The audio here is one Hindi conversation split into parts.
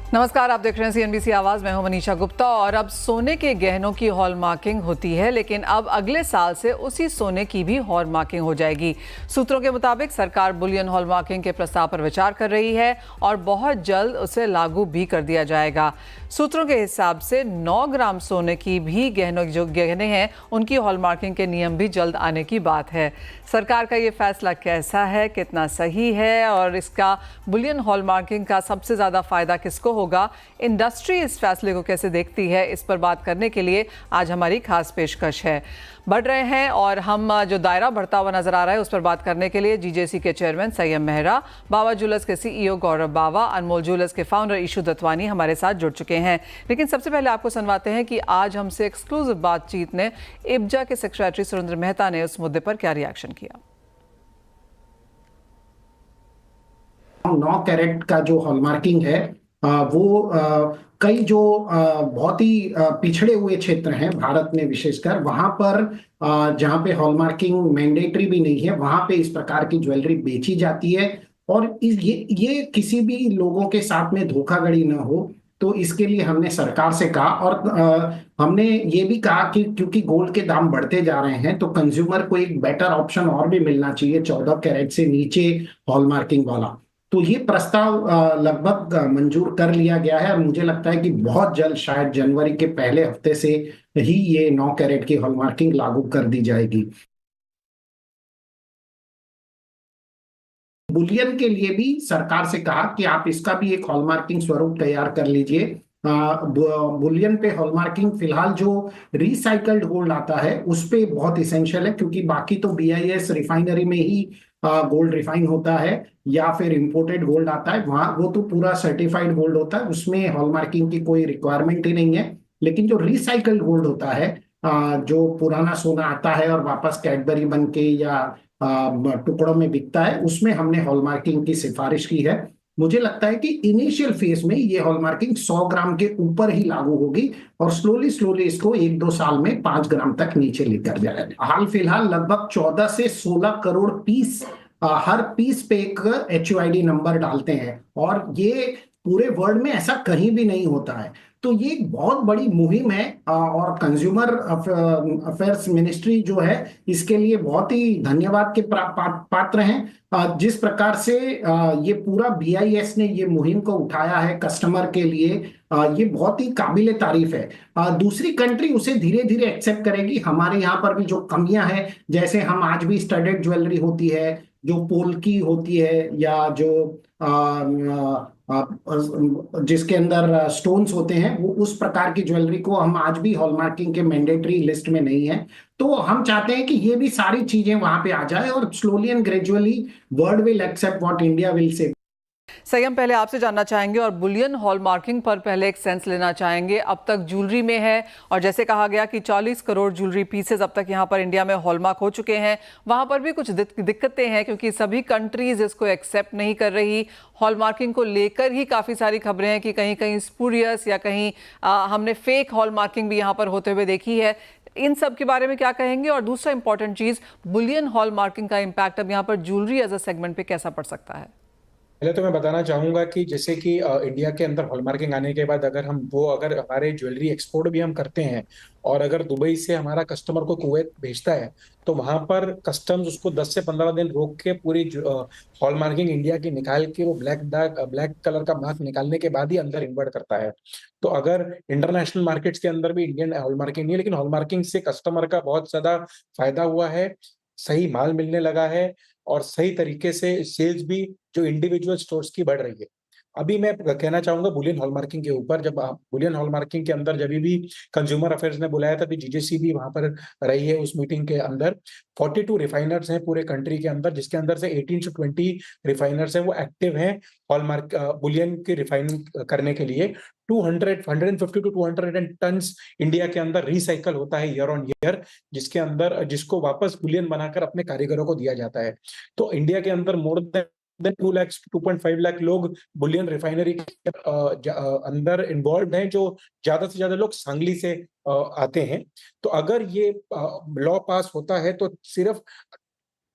नमस्कार, आप देख रहे हैं सीएनबीसी आवाज। मैं हूं मनीषा गुप्ता। और अब सोने के गहनों की हॉलमार्किंग होती है, लेकिन अब अगले साल से उसी सोने की भी हॉलमार्किंग हो जाएगी। सूत्रों के मुताबिक सरकार बुलियन हॉलमार्किंग के प्रस्ताव पर विचार कर रही है और बहुत जल्द उसे लागू भी कर दिया जाएगा। सूत्रों के हिसाब से 9 ग्राम सोने की भी जो गहने हैं उनकी हॉलमार्किंग के नियम भी जल्द आने की बात है। सरकार का ये फैसला कैसा है, कितना सही है और इसका बुलियन हॉलमार्किंग का सबसे ज़्यादा फायदा किसको होगा, इंडस्ट्री इस फैसले को कैसे देखती है, इस पर बात करने के लिए आज हमारी खास पेशकश है। बढ़ रहे हैं और हम जो दायरा बढ़ता हुआ नजर आ रहा है उस पर बात करने के लिए जीजेसी के चेयरमैन संयम मेहरा, बावा ज्वेलर्स के सीईओ गौरव बावा, अनमोल ज्वेलर्स के फाउंडर ईशू दत्वानी हमारे साथ जुड़ चुके हैं। लेकिन सबसे पहले आपको सुनवाते हैं कि आज हमसे एक्सक्लूसिव बातचीत ने इब्जा के सेक्रेटरी सुरेंद्र मेहता ने उस मुद्दे पर क्या रिएक्शन किया। 9 कैरेट का जो हॉलमार्किंग है वो कई जो बहुत ही पिछड़े हुए क्षेत्र हैं भारत में, विशेषकर वहां पर जहां पे हॉलमार्किंग मैंडेटरी भी नहीं है, वहां पे इस प्रकार की ज्वेलरी बेची जाती है। और ये किसी भी लोगों के साथ में धोखाधड़ी ना हो, तो इसके लिए हमने सरकार से कहा और हमने ये भी कहा कि क्योंकि गोल्ड के दाम बढ़ते जा रहे हैं तो कंज्यूमर को एक बेटर ऑप्शन और भी मिलना चाहिए 14 कैरेट से नीचे हॉलमार्किंग वाला। तो ये प्रस्ताव लगभग मंजूर कर लिया गया है और मुझे लगता है कि बहुत जल्द, शायद जनवरी के पहले हफ्ते से ही ये 9 कैरेट की हॉलमार्किंग लागू कर दी जाएगी। बुलियन के लिए भी सरकार से कहा कि आप इसका भी एक हॉलमार्किंग स्वरूप तैयार कर लीजिए। बुलियन पे हॉलमार्किंग फिलहाल जो रिसाइकल्ड गोल्ड आता है उस पे बहुत इसेंशियल है, क्योंकि बाकी तो बीआईएस रिफाइनरी में ही गोल्ड रिफाइन होता है या फिर इंपोर्टेड गोल्ड आता है, वहां वो तो पूरा सर्टिफाइड गोल्ड होता है, उसमें हॉलमार्किंग की कोई रिक्वायरमेंट ही नहीं है। लेकिन जो रिसाइकल्ड गोल्ड होता है, जो पुराना सोना आता है और वापस कैडबरी बन के या टुकड़ों में बिकता है, उसमें हमने हॉलमार्किंग की सिफारिश की है। मुझे लगता है कि इनिशियल फेज में ये हॉलमार्किंग 100 ग्राम के ऊपर ही लागू होगी और स्लोली स्लोली इसको 1-2 साल में 5 ग्राम तक नीचे लेकर जाएगा। हाल फिलहाल लगभग 14 से 16 करोड़ पीस, हर पीस पे एक HUID नंबर डालते हैं और ये पूरे वर्ल्ड में ऐसा कहीं भी नहीं होता है। तो ये एक बहुत बड़ी मुहिम है और कंज्यूमर अफेयर्स मिनिस्ट्री जो है इसके लिए बहुत ही धन्यवाद के पात्र हैं। जिस प्रकार से ये पूरा BIS ने ये मुहिम को उठाया है कस्टमर के लिए, ये बहुत ही काबिले तारीफ है। दूसरी कंट्री उसे धीरे धीरे एक्सेप्ट करेगी। हमारे यहाँ पर भी जो कमियां हैं, जैसे हम आज भी स्टडेड ज्वेलरी होती है, जो पोल्की होती है, या जो जिसके अंदर स्टोन्स होते हैं, वो उस प्रकार की ज्वेलरी को हम आज भी हॉलमार्किंग के मैंडेटरी लिस्ट में नहीं है। तो हम चाहते हैं कि ये भी सारी चीजें वहां पे आ जाए और slowly and gradually world will accept what India will say. संयम, पहले आपसे जानना चाहेंगे और बुलियन हॉलमार्किंग पर पहले एक सेंस लेना चाहेंगे। अब तक ज्वेलरी में है और जैसे कहा गया कि 40 करोड़ ज्वेलरी पीसेज अब तक यहाँ पर इंडिया में हॉलमार्क हो चुके हैं, वहाँ पर भी कुछ दिक्कतें हैं क्योंकि सभी कंट्रीज इसको एक्सेप्ट नहीं कर रही। हॉलमार्किंग को लेकर ही काफ़ी सारी खबरें हैं कि कहीं कहीं स्पूरियस या कहीं हमने फेक हॉलमार्किंग भी यहाँ पर होते हुए देखी है। इन सब के बारे में क्या कहेंगे? और दूसरा इंपॉर्टेंट चीज़, बुलियन हॉलमार्किंग का इम्पैक्ट अब यहाँ पर ज्वेलरी एज अ सेगमेंट पे कैसा पड़ सकता है? पहले तो मैं बताना चाहूंगा कि जैसे कि इंडिया के अंदर हॉलमार्किंग आने के बाद अगर हमारे ज्वेलरी एक्सपोर्ट भी हम करते हैं और अगर दुबई से हमारा कस्टमर को कुवैत भेजता है तो वहां पर कस्टम्स उसको 10 से 15 दिन रोक के पूरी हॉलमार्किंग इंडिया की निकाल के वो ब्लैक कलर का मार्क निकालने के बाद ही अंदर इन्वर्ट करता है। तो अगर इंटरनेशनल मार्केट्स के अंदर भी इंडियन हॉलमार्किंग नहीं है, लेकिन हॉलमार्किंग से कस्टमर का बहुत ज्यादा फायदा हुआ है, सही माल मिलने लगा है और सही तरीके से सेल्स भी जो इंडिविजुअल स्टोर्स की बढ़ रही है। अभी मैं कहना चाहूंगा बुलियन हॉलमार्किंग के ऊपर, जब आप बुलियन हॉलमार्किंग के अंदर जब भी कंज्यूमर अफेयर्स ने बुलाया था, तभी जीजेसी भी वहां पर रही है उस मीटिंग के अंदर। 42 रिफाइनर्स हैं पूरे कंट्री के अंदर, जिसके अंदर से 18 से 20 रिफाइनर्स हैं वो एक्टिव हैं हॉलमार्क बुलियन के रिफाइनिंग करने के लिए। 150 टू 200 टन्स इंडिया के अंदर रिसाइकल होता है ईयर ऑन ईयर, जिसको वापस बुलियन बनाकर अपने कारीगरों को दिया जाता है। तो इंडिया के अंदर मोर देन 2 लाख 2.5 लाख लोग बुलियन रिफाइनरी के अंदर इन्वॉल्व हैं, जो ज्यादा से ज्यादा लोग सांगली से आते हैं। तो अगर ये लॉ पास होता है तो सिर्फ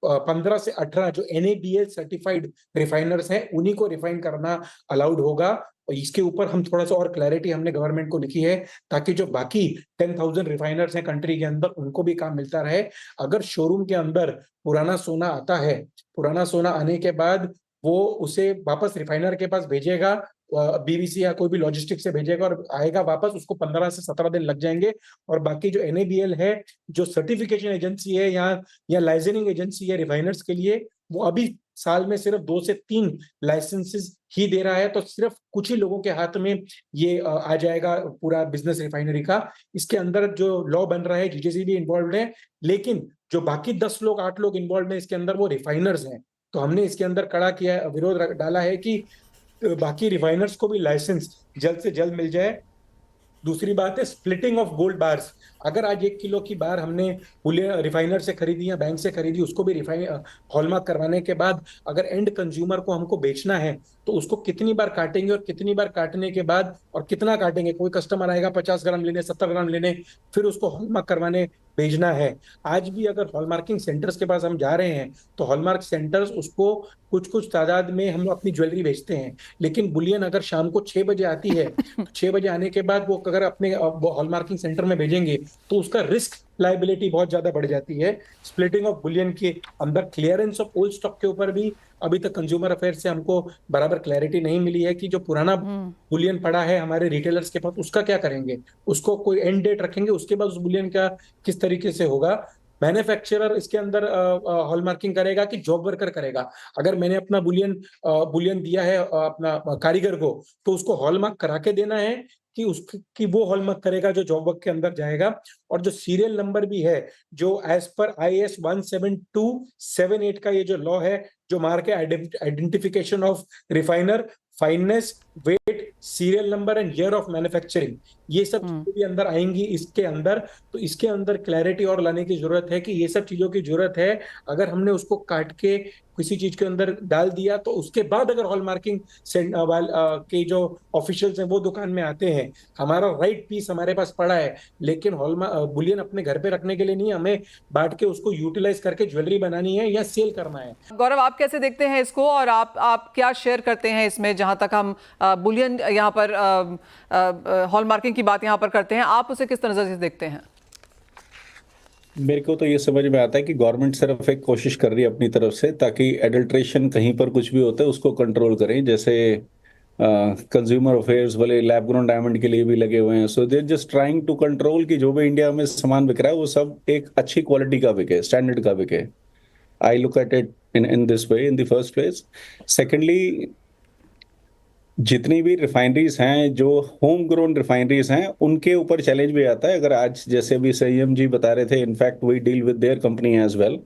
15 से 18 जो NABL सर्टिफाइड रिफाइनर्स हैं उन्हीं को रिफाइन करना अलाउड होगा, और इसके ऊपर हम थोड़ा सा और क्लैरिटी हमने गवर्नमेंट को लिखी है, ताकि जो बाकी 10,000 रिफाइनर्स हैं कंट्री के अंदर, उनको भी काम मिलता रहे। अगर शोरूम के अंदर पुराना सोना आता है, पुराना सोना आने के बाद वो उसे वापस रिफाइनर के पास भेजेगा, बीवीसी या कोई भी लॉजिस्टिक से भेजेगा और आएगा वापस, उसको 15 से 17 दिन लग जाएंगे। और बाकी जो NABL है, जो सर्टिफिकेशन एजेंसी है या लाइसेंसिंग एजेंसी है रिफाइनर्स के लिए, वो अभी साल में सिर्फ 2 से 3 लाइसेंसेस ही दे रहा है। तो सिर्फ कुछ ही लोगों के हाथ में ये आ जाएगा पूरा बिजनेस रिफाइनरी का। इसके अंदर जो लॉ बन रहा है, GJC भी इन्वॉल्व है, लेकिन जो बाकी 10 लोग 8 लोग इन्वॉल्व हैं इसके अंदर, वो रिफाइनर्स हैं। तो हमने इसके अंदर कड़ा किया विरोध डाला है कि बाकी रिफाइनर्स को भी लाइसेंस जल्द से जल्द मिल जाए। दूसरी बात है स्प्लिटिंग ऑफ गोल्ड बार्स। अगर आज 1 किलो की बार हमने रिफाइनर से खरीदी या बैंक से खरीदी, उसको भी हॉलमार्क करवाने के बाद अगर एंड कंज्यूमर को हमको बेचना है, तो उसको कितनी बार काटेंगे और कितनी बार काटने के बाद और कितना काटेंगे। कोई कस्टमर आएगा 50 ग्राम लेने, 70 ग्राम लेने, फिर उसको हॉलमार्क करवाने भेजना है। आज भी अगर हॉलमार्किंग सेंटर्स के पास हम जा रहे हैं, तो हॉलमार्क सेंटर्स उसको कुछ कुछ तादाद में हम अपनी ज्वेलरी बेचते हैं, लेकिन बुलियन अगर शाम को 6 बजे आती है, तो 6 बजे आने के बाद वो अगर अपने हॉलमार्किंग सेंटर में भेजेंगे, तो उसका रिस्क लाइबिलिटी बहुत ज्यादा बढ़ जाती है। स्प्लिटिंग ऑफ बुलियन के अंदर क्लियरेंस ऑफ ओल्ड स्टॉक के ऊपर भी अभी तक कंज्यूमर अफेयर से हमको बराबर क्लैरिटी नहीं मिली है कि जो पुराना बुलियन पड़ा है हमारे रिटेलर्स के पास, उसका क्या करेंगे। उसको कोई एंड डेट रखेंगे, उसके बाद उस बुलियन का किस तरीके से होगा। मैन्युफैक्चरर इसके अंदर हॉलमार्किंग करेगा कि जॉब वर्कर करेगा। अगर मैंने अपना बुलियन दिया है अपना कारीगर को, तो उसको हॉलमार्क करा के देना है कि वो हॉलमार्क करेगा जो जॉब वर्क के अंदर जाएगा। और जो सीरियल नंबर भी है, जो एज पर IAS 17278 का ये जो लॉ है, जो मार्क है identification of refiner, fineness, weight, serial number and year of manufacturing, ये सब चीजें भी अंदर आएंगी इसके अंदर। तो इसके अंदर क्लैरिटी और लाने की जरूरत है कि ये सब चीजों की जरूरत है। अगर हमने उसको काट के किसी चीज के अंदर डाल दिया, तो उसके बाद अगर हॉलमार्किंग के जो ऑफिशियल्स हैं वो दुकान में आते हैं, हमारा राइट पीस हमारे पास पड़ा है, लेकिन बुलियन अपने घर पे रखने के लिए नहीं, हमें बांट के उसको यूटिलाइज करके ज्वेलरी बनानी है या सेल करना है। गौरव, आप कैसे देखते हैं इसको, और आप क्या शेयर करते हैं इसमें, जहां तक हम बुलियन यहाँ पर हॉलमार्किंग की बात यहाँ पर करते हैं, आप उसे किस नजर से देखते हैं? मेरे को तो ये समझ में आता है कि गवर्नमेंट सिर्फ एक कोशिश कर रही है अपनी तरफ से, ताकि एडल्ट्रेशन कहीं पर कुछ भी होता है उसको कंट्रोल करें। जैसे कंज्यूमर अफेयर्स वाले लैब ग्रोन डायमंड के लिए भी लगे हुए हैं। So they just trying to control कि जो भी इंडिया में सामान बिक रहा है वो सब एक अच्छी क्वालिटी का बिके, स्टैंडर्ड का बिके। I look at it in this way in the first place. Secondly, जितनी भी रिफाइनरीज हैं, जो होम ग्रोन रिफाइनरीज हैं, उनके ऊपर चैलेंज भी आता है। अगर आज जैसे भी संयम जी बता रहे थे, in fact we deal with their company as well,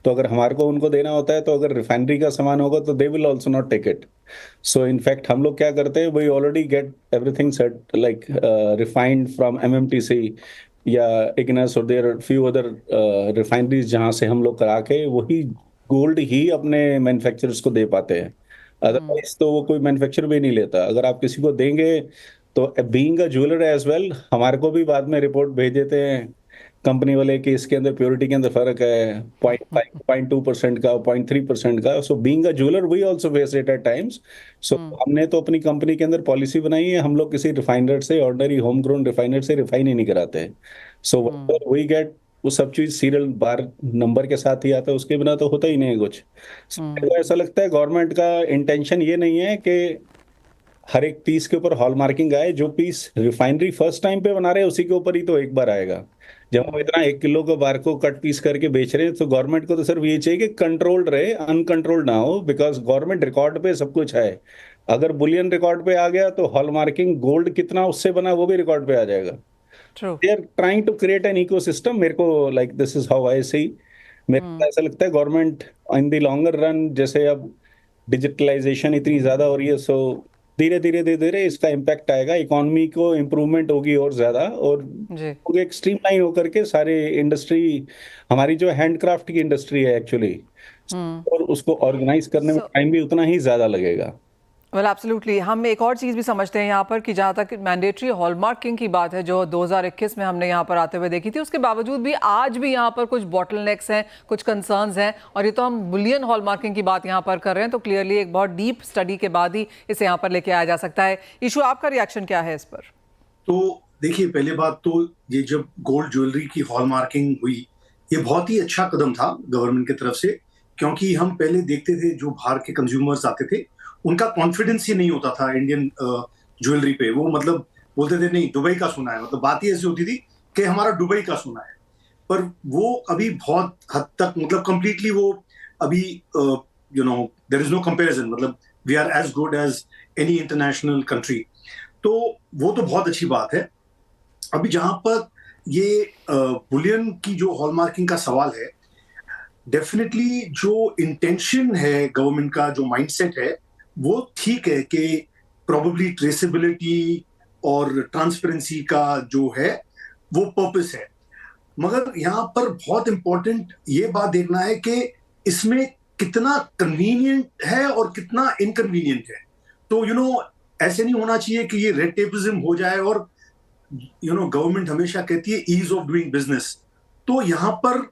तो अगर हमारे को उनको देना होता है, तो अगर रिफाइनरी का सामान होगा तो they will also not take it. So in fact हम लोग क्या करते हैं, we already get everything set like refined from MMTC या इग्निस और देयर फ्यू अदर रिफाइनरीज, जहाँ से हम लोग करा के वही गोल्ड ही अपने मैन्युफैक्चरर्स को दे पाते हैं। अदरवाइज तो वो कोई मैन्युफैक्चर भी नहीं लेता। अगर आप किसी को देंगे, तो being a jeweller as well, हमारे को भी बाद में रिपोर्ट भेज देते हैं कंपनी वाले कि इसके अंदर प्योरिटी के अंदर फर्क है 0.2% का, 0.3% का। So being a jeweller we also face it at times. सो हमने तो अपनी कंपनी के अंदर पॉलिसी बनाई है, हम लोग किसी रिफाइनर से, ऑर्डिनरी होम ग्रोन रिफाइनर से रिफाइन ही नहीं कराते। सो वी गेट वो सब चीज सीरियल बार नंबर के साथ ही आता है, उसके बिना तो होता ही नहीं है कुछ। तो ऐसा लगता है गवर्नमेंट का इंटेंशन ये नहीं है कि हर एक पीस के ऊपर हॉलमार्किंग आए। जो पीस रिफाइनरी फर्स्ट टाइम पे बना रहे हैं उसी के ऊपर ही तो एक बार आएगा। जब हम इतना 1 किलो को बार को कट पीस करके बेच रहे हैं, तो गवर्नमेंट को तो सिर्फ ये चाहिए कि कंट्रोल्ड रहे, अनकंट्रोल्ड ना हो, बिकॉज गवर्नमेंट रिकॉर्ड पे सब कुछ है। अगर बुलियन रिकॉर्ड पे आ गया, तो हॉलमार्किंग गोल्ड कितना उससे बना वो भी रिकॉर्ड पे आ जाएगा। They are trying to create an ecosystem। मेरे को like this is how I see। मेरे को ऐसा लगता है government in the longer run, जैसे अब डिजिटलाइजेशन इतनी ज्यादा हो रही है, सो धीरे धीरे इसका इम्पैक्ट आएगा, इकोनॉमी को इम्प्रूवमेंट होगी और ज्यादा, और एक स्ट्रीमलाइन होकर के सारे इंडस्ट्री, हमारी जो हैंडक्राफ्ट की इंडस्ट्री है एक्चुअली, और उसको ऑर्गेनाइज करने में टाइम भी उतना ही ज्यादा लगेगा। वेल एब्सोल्युटली, हम एक और चीज़ भी समझते हैं यहाँ पर कि जहाँ तक मैंडेटरी हॉलमार्किंग की बात है, जो 2021 में हमने यहाँ पर आते हुए देखी थी, उसके बावजूद भी आज भी यहाँ पर कुछ बॉटलनेक्स हैं, कुछ कंसर्न्स हैं, और ये तो हम बुलियन हॉलमार्किंग की बात यहाँ पर कर रहे हैं, तो क्लियरली एक बहुत डीप स्टडी के बाद ही इसे यहाँ पर लेके आया जा सकता है। इशू, आपका रिएक्शन क्या है इस पर? तो देखिए, पहले बात तो ये जब गोल्ड ज्वेलरी की हॉलमार्किंग हुई, ये बहुत ही अच्छा कदम था गवर्नमेंट की तरफ से, क्योंकि हम पहले देखते थे जो बाहर के कंज्यूमर्स आते थे उनका कॉन्फिडेंस ही नहीं होता था इंडियन ज्वेलरी पे। वो मतलब बोलते थे नहीं, दुबई का सोना है, मतलब बात ही ऐसी होती थी कि हमारा दुबई का सोना है। पर वो अभी बहुत हद तक, मतलब कंप्लीटली वो अभी देयर इज नो कंपैरिजन, मतलब we are as good as any international country. तो वो तो बहुत अच्छी बात है। अभी जहां पर ये बुलियन की जो हॉलमार्किंग का सवाल है, डेफिनेटली जो इंटेंशन है गवर्नमेंट का, जो माइंडसेट है, वो ठीक है कि प्रोबेबली ट्रेसेबिलिटी और ट्रांसपेरेंसी का जो है वो पर्पस है। मगर यहाँ पर बहुत इंपॉर्टेंट ये बात देखना है कि इसमें कितना कन्वीनियंट है और कितना इनकन्वीनियंट है। तो ऐसे नहीं होना चाहिए कि ये रेड टेपिज्म हो जाए, और गवर्नमेंट हमेशा कहती है ईज ऑफ डूइंग बिजनेस। तो यहाँ पर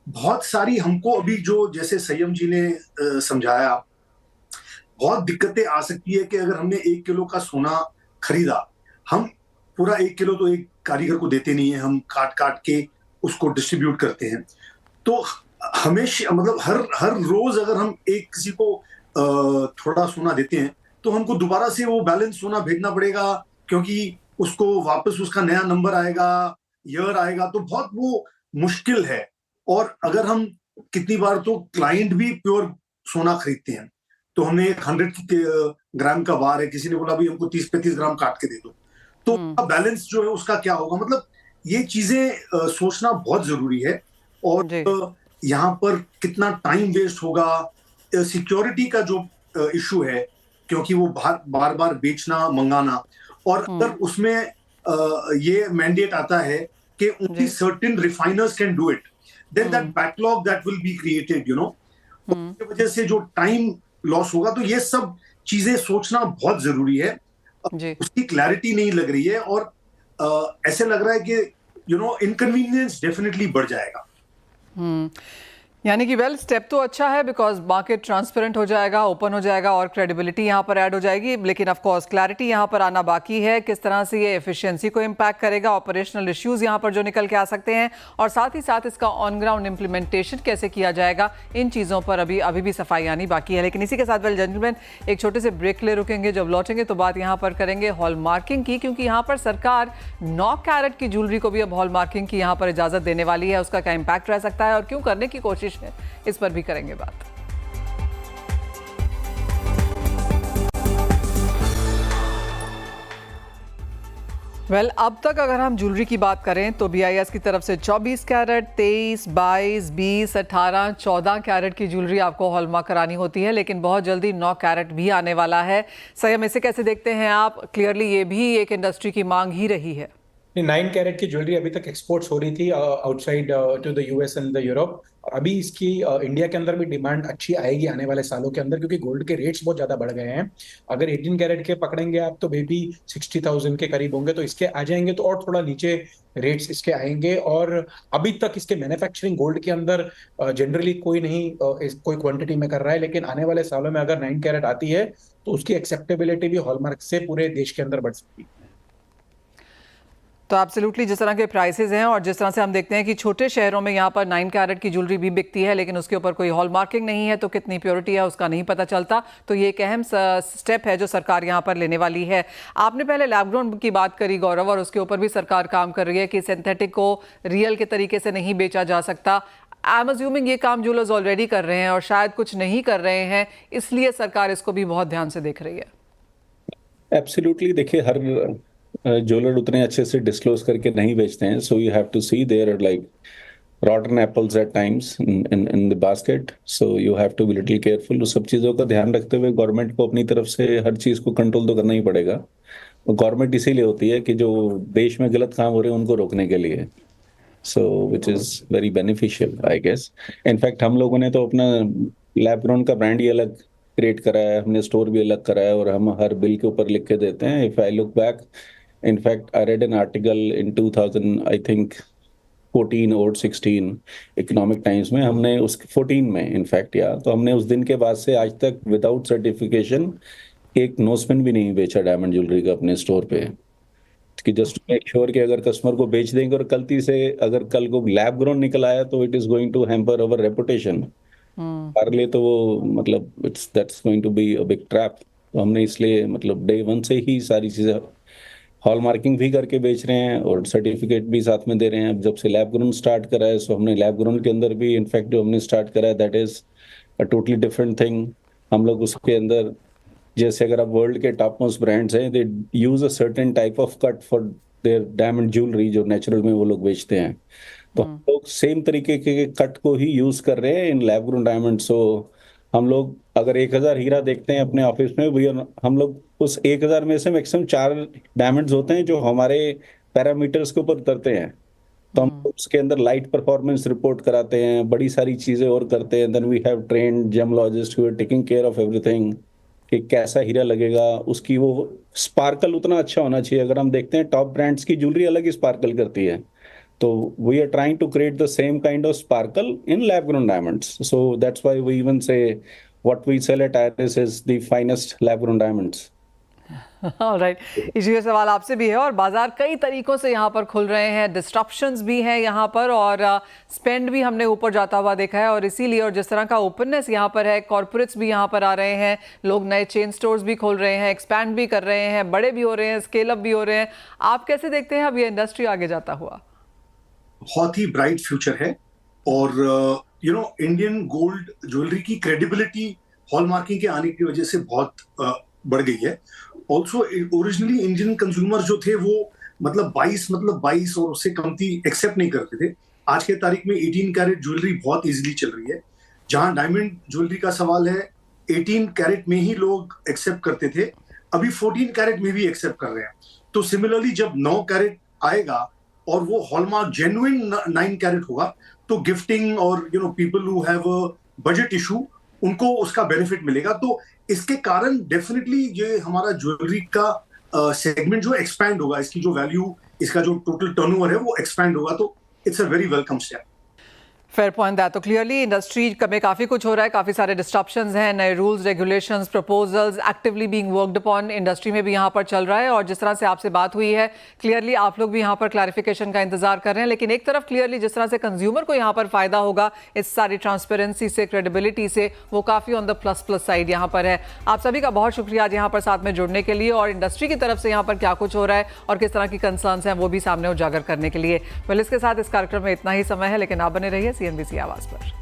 बहुत सारी हमको अभी जो, जैसे संयम जी ने समझाया, बहुत दिक्कतें आ सकती है कि अगर हमने 1 किलो का सोना खरीदा, हम पूरा 1 किलो तो एक कारीगर को देते नहीं है, हम काट काट के उसको डिस्ट्रीब्यूट करते हैं। तो हमेशा, मतलब हर रोज अगर हम किसी को थोड़ा सोना देते हैं, तो हमको दोबारा से वो बैलेंस सोना भेजना पड़ेगा, क्योंकि उसको वापस उसका नया नंबर आएगा, ईयर आएगा, तो बहुत वो मुश्किल है। और अगर हम कितनी बार तो क्लाइंट भी प्योर सोना खरीदते हैं, तो हमने 100 ग्राम का बार है, किसी ने बोला भी हमको 30-35 ग्राम काट के दे दो, तो बैलेंस जो है उसका क्या होगा। मतलब ये चीजें सोचना बहुत जरूरी है। और यहाँ पर कितना टाइम वेस्ट होगा, सिक्योरिटी का जो इशू है, क्योंकि वो बार बार बेचना मंगाना, और अगर उसमें ये मैंडेट आता है कि only certain refiners can do it, then that backlog that will be created, उसकी वजह से जो टाइम लॉस होगा। तो ये सब चीजें सोचना बहुत जरूरी है। उसकी क्लैरिटी नहीं लग रही है, और ऐसे लग रहा है कि इनकन्वीनियंस डेफिनेटली बढ़ जाएगा। यानी कि वेल, स्टेप तो अच्छा है, बिकॉज मार्केट ट्रांसपेरेंट हो जाएगा, ओपन हो जाएगा, और क्रेडिबिलिटी यहाँ पर ऐड हो जाएगी। लेकिन ऑफ कोर्स क्लैरिटी यहाँ पर आना बाकी है, किस तरह से ये एफिशिएंसी को इम्पैक्ट करेगा, ऑपरेशनल इश्यूज यहाँ पर जो निकल के आ सकते हैं, और साथ ही साथ इसका ऑन ग्राउंड इम्प्लीमेंटेशन कैसे किया जाएगा, इन चीज़ों पर अभी भी सफाई आनी बाकी है। लेकिन इसी के साथ वेल जेंटलमैन, एक छोटे से ब्रेक ले रुकेंगे, जब लौटेंगे तो बात यहाँ पर करेंगे हॉलमार्किंग की, क्योंकि यहाँ पर सरकार 9 कैरेट की ज्वेलरी को भी अब हॉलमार्किंग की यहाँ पर इजाज़त देने वाली है। उसका क्या इम्पैक्ट रह सकता है और क्यों करने की कोशिश है, इस पर भी करेंगे बात। अब तक अगर हम ज्वेलरी की बात करें तो BIS की तरफ से 24 कैरेट, 23, 22, 20, 18, 14 कैरेट की ज्वेलरी आपको हॉलमार्क करानी होती है, लेकिन बहुत जल्दी 9 कैरेट भी आने वाला है। संयम, इसे कैसे देखते हैं आप? क्लियरली ये भी एक इंडस्ट्री की मांग ही रही है। 9 कैरेट की ज्वेलरी अभी तक एक्सपोर्ट्स हो रही थी outside to the US and the Europe. अभी इसकी इंडिया के अंदर भी डिमांड अच्छी आएगी आने वाले सालों के अंदर, क्योंकि गोल्ड के रेट्स बहुत ज्यादा बढ़ गए हैं। अगर 18 कैरेट के पकड़ेंगे आप तो मे बी 60,000 के करीब होंगे, तो इसके आ जाएंगे तो और थोड़ा नीचे रेट्स इसके आएंगे। और अभी तक इसके मैन्युफैक्चरिंग गोल्ड के अंदर जनरली कोई नहीं कोई क्वांटिटी में कर रहा है, लेकिन आने वाले सालों में अगर 9 कैरेट आती है तो उसकी एक्सेप्टेबिलिटी भी हॉलमार्क से पूरे देश के अंदर बढ़ सकती है। तो एब्सोल्युटली, जिस तरह के प्राइसेस हैं और जिस तरह से हम देखते हैं कि छोटे शहरों में यहाँ पर 9 कैरेट की ज्वेलरी भी बिकती है, लेकिन उसके ऊपर कोई हॉलमार्किंग नहीं है, तो कितनी प्योरिटी है उसका नहीं पता चलता। तो ये एक अहम स्टेप है जो सरकार यहाँ पर लेने वाली है। आपने पहले लैब ग्रोन की बात करी गौरव, और उसके ऊपर भी सरकार काम कर रही है कि सिंथेटिक को रियल के तरीके से नहीं बेचा जा सकता। आई एम अज्यूमिंग ये काम ज्वेलर्स ऑलरेडी कर रहे हैं और शायद कुछ नहीं कर रहे हैं, इसलिए सरकार इसको भी बहुत ध्यान से देख रही है। एब्सोल्युटली, देखिए हर ज्वेलर उतने अच्छे से डिस्क्लोज करके नहीं बेचते हैं, so you have to see there are like rotten apples at times in the basket, so you have to be little careful। उस सब चीज़ों का ध्यान रखते हुए गवर्नमेंट को अपनी तरफ से हर चीज़ को कंट्रोल तो करना ही पड़ेगा। गवर्नमेंट इसीलिए होती है कि जो देश में गलत काम हो रहे हैं उनको रोकने के लिए, so which is very beneficial I guess। In fact हम लोगों ने तो अपना लैब ग्रोन का ब्रांड ही अलग क्रिएट करा है, हमने स्टोर भी अलग करा है और हम हर बिल के ऊपर लिख के देते हैं. If I look back, in fact I read an article in 2000 I think 14 और 16 इकोनॉमिक टाइम्स में, हमने उस 14 में इनफैक्ट तो हमने उस दिन के बाद से आज तक विदाउट सर्टिफिकेशन एक नोस्पिन भी नहीं बेचा डायमंड ज्वेलरी का अपने स्टोर पे, कि जस्ट मेक श्योर कि अगर कस्टमर को बेच देंगे और गलती से अगर कल को लैब ग्रोन निकल आया तो it is going to hamper our reputation. हमारे लिए तो वो मतलब that's going to be a big trap. तो हमने इसलिए मतलब डे वन से ही सारी चीजें हॉलमार्किंग भी करके बेच रहे हैं और सर्टिफिकेट भी साथ में दे रहे हैं. अब जब से लैब ग्रोन स्टार्ट करा है, सो हमने लैब ग्रोन के अंदर भी इनफैक्ट जो हमने स्टार्ट करा है that is a totally different thing. हम लोग उसके अंदर जैसे अगर आप वर्ल्ड के टॉप मोस्ट ब्रांड्स हैं, they use a certain type of cut for their diamond jewellery जो नेचुरल में वो लोग बेचते हैं. तो हम लोग सेम तरीके के कट को ही यूज कर रहे हैं इन लैब ग्रोन डायमंड. सो हम लोग अगर 1000 हीरा देखते हैं अपने ऑफिस में, भी हम लोग उस 1000 में से मैक्सिमम 4 डायमंड्स होते हैं जो हमारे पैरामीटर्स के ऊपर उतरते हैं. तो हम उसके अंदर लाइट परफॉर्मेंस रिपोर्ट कराते हैं, बड़ी सारी चीजें और करते हैं. Then we have trained gemologist who are taking care of everything कि कैसा हीरा लगेगा, उसकी वो स्पार्कल उतना अच्छा होना चाहिए. अगर हम देखते हैं टॉप ब्रांड्स की ज्वेलरी अलग ही स्पार्कल करती है, तो we are trying to create the same kind of sparkle in lab grown diamonds. So that's why we even say what we sell at Iris is the finest lab grown diamonds. Alright, इसी सवाल आपसे भी है. और बाजार कई तरीकों से यहाँ पर खुल रहे हैं, डिस्ट्रप्शंस भी हैं यहाँ पर, और स्पेंड भी हमने ऊपर जाता हुआ देखा है. और इसीलिए और जिस तरह का ओपननेस यहाँ पर है, कॉर्पोरेट्स भी यहाँ पर आ रहे हैं, लोग नए चेन स्टोर्स भी खोल रहे हैं, एक्सपैंड भी कर रहे हैं, बड़े भी हो रहे हैं, स्केल अप भी हो रहे हैं. आप कैसे देखते हैं अब ये इंडस्ट्री आगे जाता हुआ? बहुत ही ब्राइट फ्यूचर है. और इंडियन गोल्ड ज्वेलरी की क्रेडिबिलिटी हॉलमार्किंग के आने की वजह से बहुत बढ़ गई है. ऑल्सो ओरिजिनली इंडियन कंज्यूमर जो थे वो मतलब 22 और उससे कमती एक्सेप्ट नहीं करते थे. आज के तारीख में 18 कैरेट ज्वेलरी बहुत इजीली चल रही है. जहां डायमंड ज्वेलरी का सवाल है, 18 कैरेट में ही लोग एक्सेप्ट करते थे, अभी 14 कैरेट में भी एक्सेप्ट कर रहे हैं. तो सिमिलरली जब 9 कैरेट आएगा और वो हॉलमार्क जेन्युइन 9 कैरेट होगा, तो गिफ्टिंग और people who have a budget issue, उनको उसका बेनिफिट मिलेगा. तो इसके कारण डेफिनेटली ये हमारा ज्वेलरी का सेगमेंट जो एक्सपैंड होगा, इसकी जो वैल्यू, इसका जो टोटल टर्नओवर है वो एक्सपैंड होगा. तो it's a very welcome step. Fair point that. तो क्लियरली इंडस्ट्री में काफ़ी कुछ हो रहा है, काफ़ी सारे डिस्ट्रप्शंस हैं, नए rules, regulations, proposals actively being worked upon industry में भी यहाँ पर चल रहा है. और जिस तरह से आपसे बात हुई है, क्लियरली आप लोग भी यहाँ पर क्लैरिफिकेशन का इंतजार कर रहे हैं. लेकिन एक तरफ क्लियरली जिस तरह से कंज्यूमर को यहाँ पर फायदा होगा इस सारी ट्रांसपेरेंसी से, क्रेडिबिलिटी से, वो काफ़ी ऑन द प्लस साइड यहाँ पर है. आप सभी का बहुत शुक्रिया आज यहाँ पर साथ में जुड़ने के लिए, और इंडस्ट्री की तरफ से यहाँ पर क्या कुछ हो रहा है और किस तरह की कंसर्न्स हैं वो भी सामने उजागर करने के लिए. वेल, इसके साथ इस कार्यक्रम में इतना ही समय है, लेकिन आप बने रहिए CNBC आवाज़ पर.